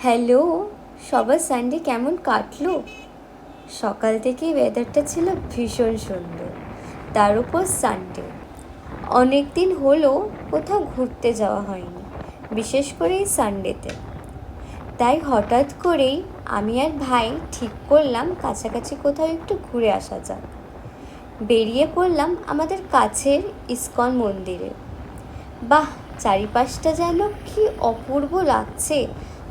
Hello, সবার Sunday কেমন কাটলো? সকাল থেকেই ওয়েদারটা ছিল ভীষণ সুন্দর, তার উপর সানডে। অনেক দিন হলো কোথাও ঘুরতে যাওয়া হয়নি, বিশেষ করে এই সানডেতে। তাই হঠাৎ করেই আমি আর ভাই ঠিক করলাম কাছাকাছি কোথাও একটু ঘুরে আসা যাক। বেরিয়ে পড়লাম আমাদের কাছের ইসকন মন্দিরে। বাহ, চারিপাশটা যেন কি অপূর্ব লাগছে।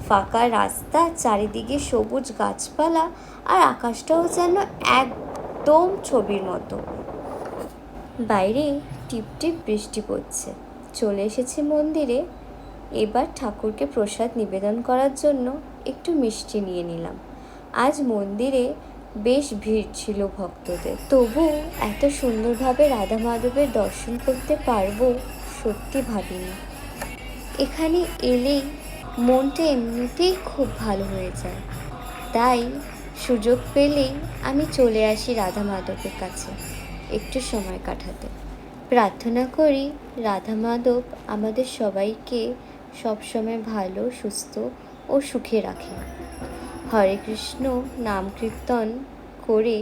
ফাঁকা রাস্তা, চারিদিকে সবুজ গাছপালা, আর আকাশটাও যেন একদম ছবির মতো। বাইরে টিপ টিপ বৃষ্টি পড়ছে। চলে এসেছি মন্দিরে। এবার ঠাকুরকে প্রসাদ নিবেদন করার জন্য একটু মিষ্টি নিয়ে নিলাম। আজ মন্দিরে বেশ ভিড় ছিল ভক্তদের, তবু এত সুন্দরভাবে রাধা মাধবের দর্শন করতে পারবো সত্যি ভাবিনি। এখানে এলেই মনটা এমনিতেই খুব ভালো হয়ে যায়, তাই সুযোগ পেলেই আমি চলে আসি রাধা মাধবের কাছে একটু সময় কাটাতে। প্রার্থনা করি রাধা মাধব আমাদের সবাইকে সবসময় ভালো, সুস্থ ও সুখে রাখে। হরে কৃষ্ণ নাম কীর্তন করে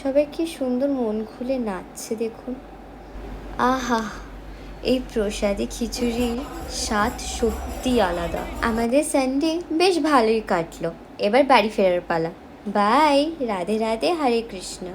সবাই কি সুন্দর মন খুলে নাচছে দেখুন। আহা, এই প্রসাদী খিচুড়ির স্বাদ সত্যি আলাদা। আমাদের সানডে বেশ ভালোই কাটলো। এবার বাড়ি ফেরার পালা। বাই। রাধে রাধে, হরে কৃষ্ণ।